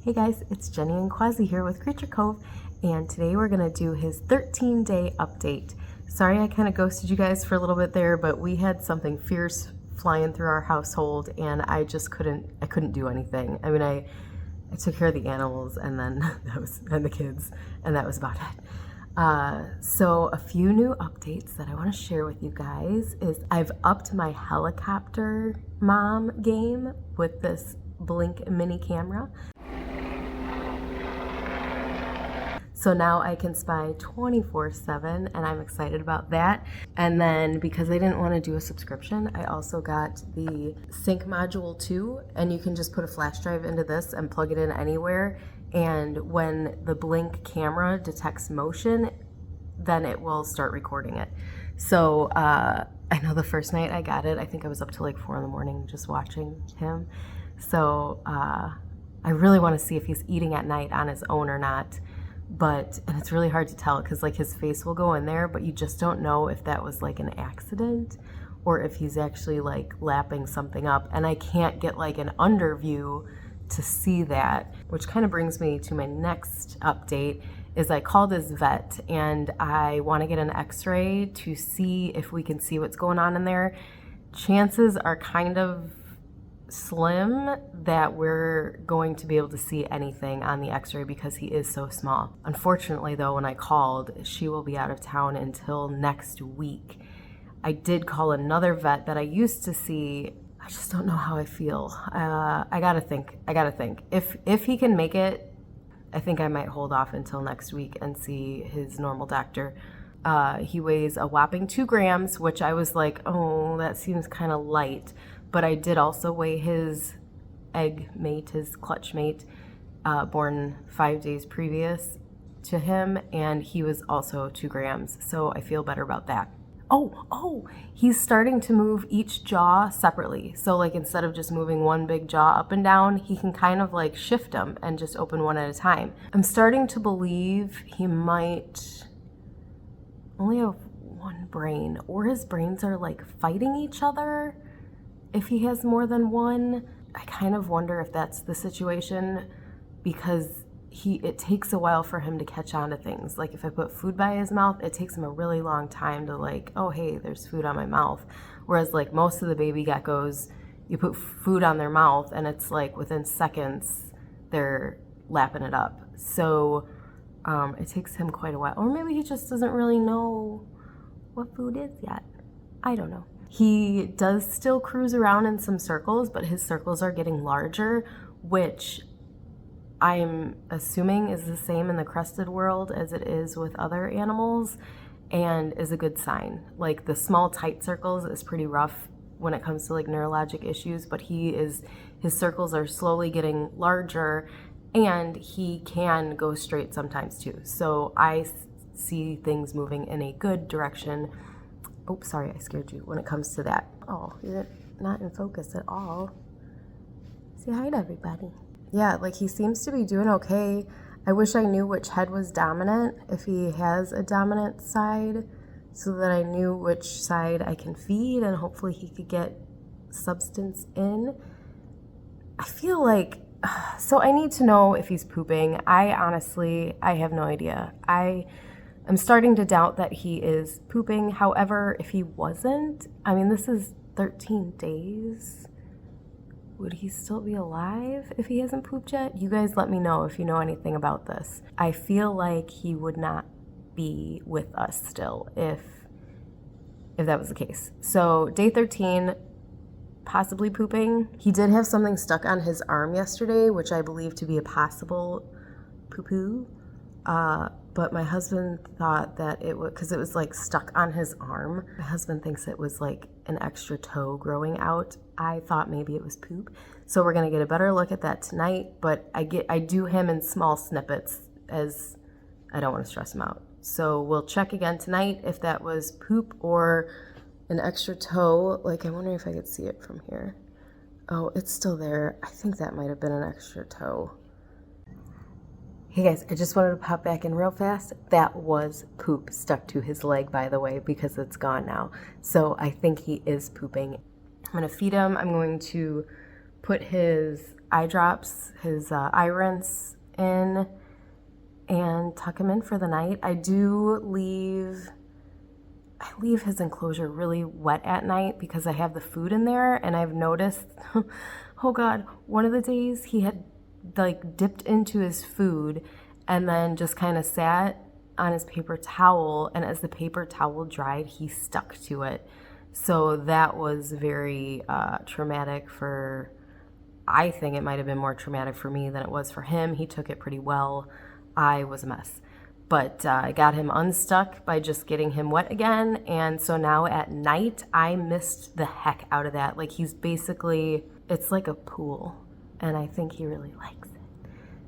Hey guys, it's Jenny and Quasi here with Creature Cove, and today we're going to do his 13-day update. Sorry I kind of ghosted you guys for a little bit there, but we had something fierce flying through our household and I just couldn't do anything. I mean, I took care of the animals and then and the kids, and that was about it. So a few new updates that I want to share with you guys is I've upped my helicopter mom game with this Blink mini camera. So now I can spy 24/7 and I'm excited about that. And then because I didn't want to do a subscription, I also got the Sync Module 2, and you can just put a flash drive into this and plug it in anywhere. And when the Blink camera detects motion, then it will start recording it. So I know the first night I got it, I think I was up till like 4 in the morning just watching him. So I really want to see if he's eating at night on his own or not. And it's really hard to tell because like his face will go in there, but you just don't know if that was like an accident or if he's actually like lapping something up. And I can't get like an under view to see that, which kind of brings me to my next update. Is I called his vet and I want to get an x-ray to see if we can see what's going on in there. Chances are kind of slim that we're going to be able to see anything on the x-ray because he is so small. Unfortunately though, when I called, she will be out of town until next week. I did call another vet that I used to see. I just don't know how I feel. I gotta think. If he can make it, I think I might hold off until next week and see his normal doctor. He weighs a whopping 2 grams, which I was like, oh, that seems kind of light. But I did also weigh his egg mate, his clutch mate, born 5 days previous to him, and he was also 2 grams. So I feel better about that. Oh, he's starting to move each jaw separately. So like instead of just moving one big jaw up and down, he can kind of like shift them and just open one at a time. I'm starting to believe he might only have one brain, or his brains are like fighting each other. If he has more than one, I kind of wonder if that's the situation because it takes a while for him to catch on to things. Like if I put food by his mouth, it takes him a really long time to like, oh, hey, there's food on my mouth. Whereas like most of the baby geckos, you put food on their mouth and it's like within seconds, they're lapping it up. So it takes him quite a while. Or maybe he just doesn't really know what food is yet. I don't know. He does still cruise around in some circles, but his circles are getting larger, which I'm assuming is the same in the crested world as it is with other animals, and is a good sign. Like the small tight circles is pretty rough when it comes to like neurologic issues, but his circles are slowly getting larger and he can go straight sometimes too. So I see things moving in a good direction. Oh, sorry, I scared you when it comes to that. Oh, you're not in focus at all. Say hi to everybody. Yeah, like he seems to be doing okay. I wish I knew which head was dominant, if he has a dominant side, so that I knew which side I can feed and hopefully he could get substance in. I feel like, so I need to know if he's pooping. I have no idea. I'm starting to doubt that he is pooping. However, if he wasn't, I mean, this is 13 days. Would he still be alive if he hasn't pooped yet? You guys let me know if you know anything about this. I feel like he would not be with us still if that was the case. So day 13, possibly pooping. He did have something stuck on his arm yesterday, which I believe to be a possible poo-poo. But my husband thought that it was, because it was like stuck on his arm. My husband thinks it was like an extra toe growing out. I thought maybe it was poop. So we're going to get a better look at that tonight, but I do him in small snippets as I don't want to stress him out. So we'll check again tonight if that was poop or an extra toe. Like I wonder if I could see it from here. Oh, it's still there. I think that might have been an extra toe. Hey guys, I just wanted to pop back in real fast. That was poop stuck to his leg, by the way, because it's gone now. So I think he is pooping. I'm going to feed him. I'm going to put his eye drops, his eye rinse in, and tuck him in for the night. I leave his enclosure really wet at night because I have the food in there, and I've noticed, oh God, one of the days he had like dipped into his food and then just kind of sat on his paper towel, and as the paper towel dried, he stuck to it. So that was very traumatic I think it might have been more traumatic for me than it was for him. He took it pretty well. I was a mess. But I got him unstuck by just getting him wet again. And so now at night, I missed the heck out of that. Like, he's basically, it's like a pool. And I think he really likes it.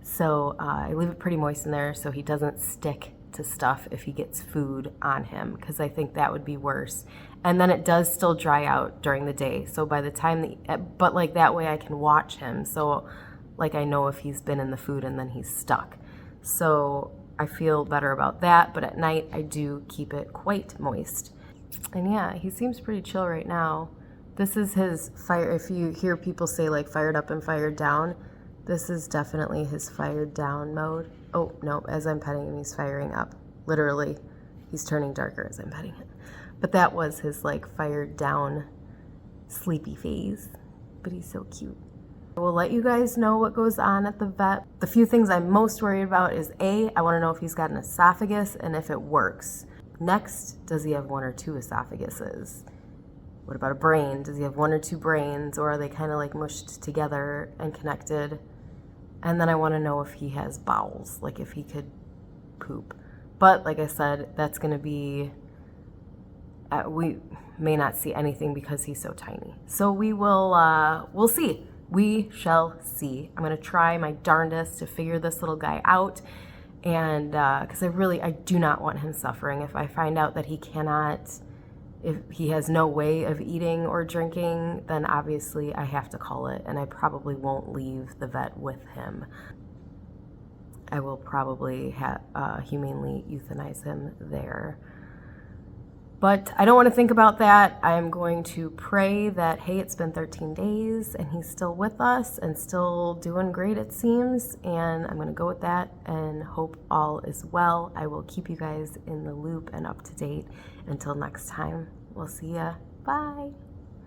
So I leave it pretty moist in there so he doesn't stick to stuff if he gets food on him, because I think that would be worse. And then it does still dry out during the day. So by the time, but like that way I can watch him. So like I know if he's been in the food and then he's stuck. So I feel better about that, but at night I do keep it quite moist. And yeah, he seems pretty chill right now. This is his fire. If you hear people say like fired up and fired down, this is definitely his fired down mode. Oh, no, as I'm petting him, he's firing up. Literally, he's turning darker as I'm petting him. But that was his like fired down sleepy phase. But he's so cute. I will let you guys know what goes on at the vet. The few things I'm most worried about is I want to know if he's got an esophagus and if it works. Next, does he have one or two esophaguses? What about a brain? Does he have one or two brains, or are they kind of like mushed together and connected? And then I want to know if he has bowels, like if he could poop. But like I said, that's going to be, we may not see anything because he's so tiny. So we'll see. We shall see. I'm going to try my darndest to figure this little guy out. And because I do not want him suffering. If I find out that if he has no way of eating or drinking, then obviously I have to call it, and I probably won't leave the vet with him. I will probably humanely euthanize him there. But I don't want to think about that. I'm going to pray that, hey, it's been 13 days and he's still with us and still doing great, it seems. And I'm going to go with that and hope all is well. I will keep you guys in the loop and up to date. Until next time, we'll see ya. Bye.